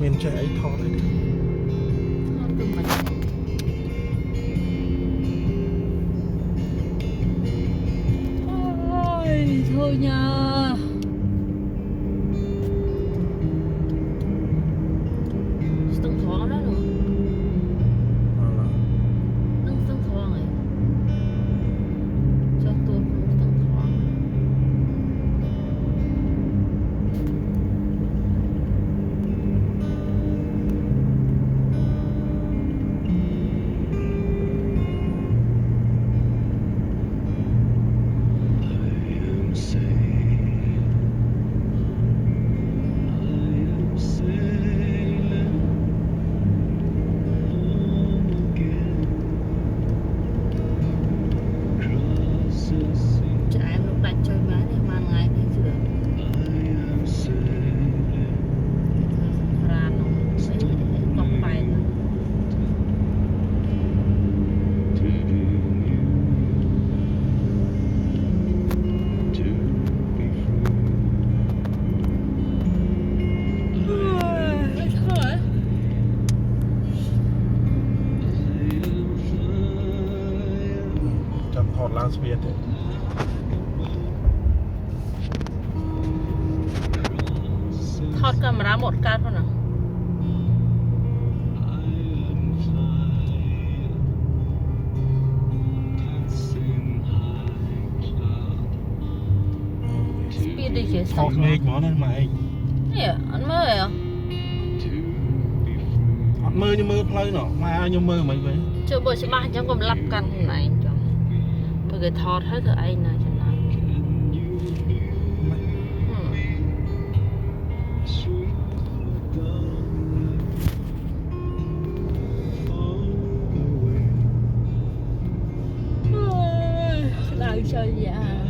មានចេះអីថតអីទេthôi nha Stung thoáng đó luôn Stung thoáng này cho tôi không stung thoángឡើងស្ពានទេថតកាមេរ៉ាមកកើតផងណាស្ពានដូចជាថតមេឃហ្មងណាម៉ែឯងនេះអត់មើលហ៎អត់មើលខ្ញុំមើលផ្លូវណោះម៉ែឲ្យខ្ញុំមើលមិនវិញជួយបើច្បាស់អញ្ចឹងកុំឡាប់កាន់ខ្លួនឯងចុះបើគេថតហើយធ្វើឯងណាចំណាយស្ដៅចូលយ៉ា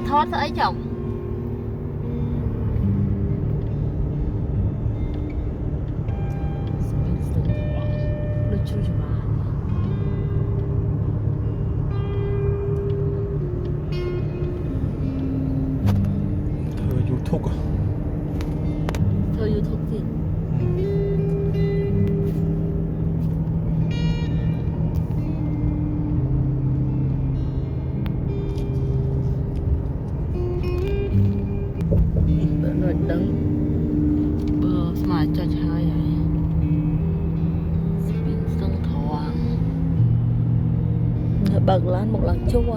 ថតស្អីចុះដូចជួយច្បាស់ធ្វើ YouTube ធ្វើ YouTube ទៀតដឹងបើស្មាចុចហើយស្ពីនស្ទឹងត្រង់ bật lên một lần chua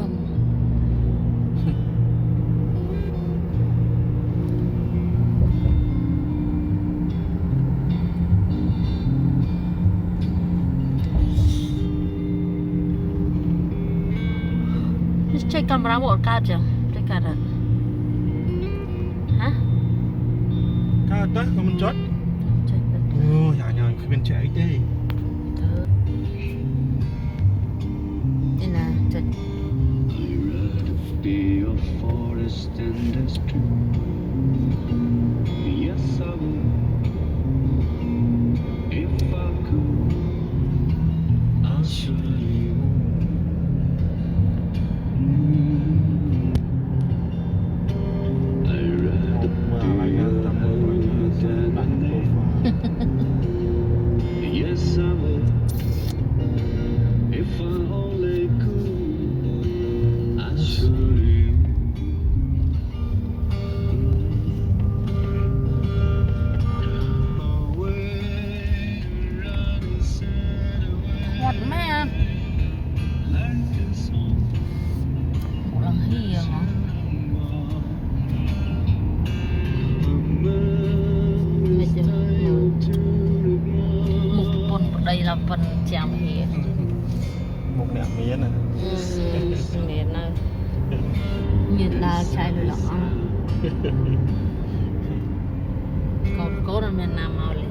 chạy camera một card chẳng chạy card à hả Cá đó còn mình chót dạ nhờ khi bên chạy đi đây nè chạy Be a forest and a stream. Yes, I would. If I could, I surely would. I'd rather be alive than dead. Yes, I would. If I only could, I surely would. Away, running, set away, một mẹ like a song. một lần hiền hả một phần đây là phần chạm hiền một nẻo mía nè miền này miền là chạy được lắm còn cố là miền Nam màu lên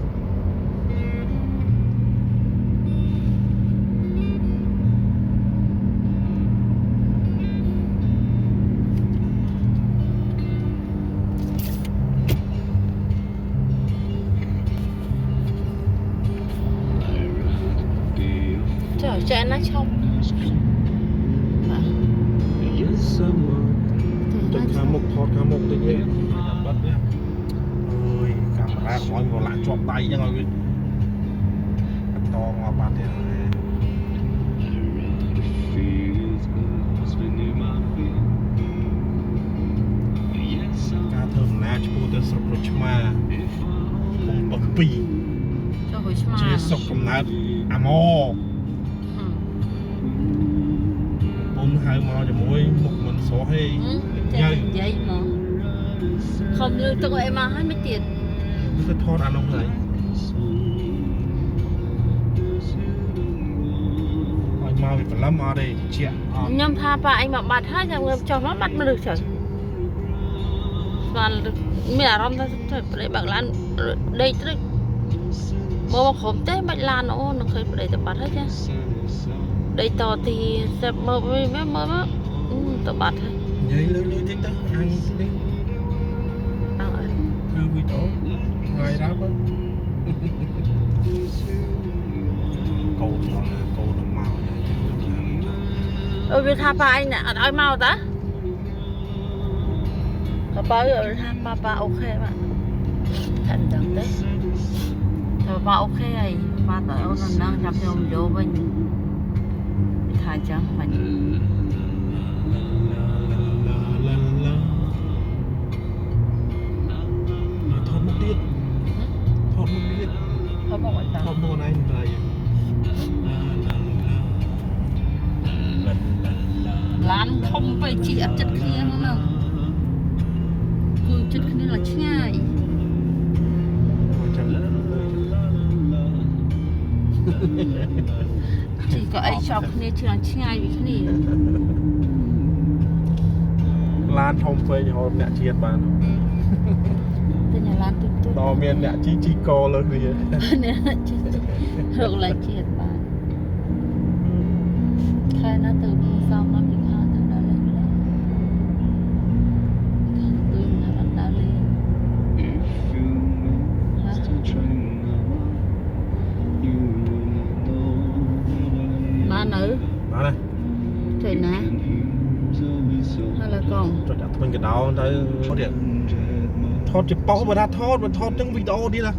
trời chạy nó trong Yes, I would. Chân khá mục thọt khá mục tự nhiên Nằm bất nhá Ôi camera của anh vào lại chọp tay nha ngồi to ngọt bát thế Feels good spinning my feet. Yes, I would. ការធ្វើដំណើរឆ្ពោះទៅស្រុករុឆ្មាកំពឹកពីរ cho hồi mà ជាស្រុកកំណើតអាម៉ូពុំហៅមកជាមួយមុខមិនស្រស់ទេ chạy vậy mà không như tôi gọi em mà hết mấy tiền ទៅថតអានោះហើយឲ្យមកវាប្រឡំអត់ទេជាអត់ nhâm tha pa anh mà bật hết nhâm cho nó bắt mới được trời và mình là rom thôi để bạn lan đây tới mua một hộp té bạch lan nó khơi để tập bật hết chứ đây to thì sẽ mơ tập bật hết និយាយលឿនតិចទៅអញនេះ ăn rồi គឺវីដេអូថ្ងៃរាប់កូនមក ôi vì tha pa anh nè ai mau ta pa rồi tha pa ok mà thành đằng đấy thôi pa ok rồi pa tới ông đang chăm nhau vô bên thay chẳng mình ថតមុខទៀតថតមុខទៀត thôi một mình ថតមុខណៃមិនត្រូវ lán không phải chỉ ăn chất kia nữa đâu cứ chất kia là nhai ចាំ chỉ có ai chọc kia chỉ là nhai vì cái này ឡានធំពេកហៅអ្នកជាតិបាន tên nhà lán tút tút តមានអ្នកជីកលើគ្នា nè được là triệt bạn khai nó từ xong nó bị khai từ đó lên là từ nó bắt đầu lên If you missed a train, you will know. ba nữ បាទណា trời nè hay là còn ចុចដាក់ថ្មិញកដោទៅថតទៀតថតជាប៉ុសបើថាថតមិនថតទាំងវីដេអូទៀតណា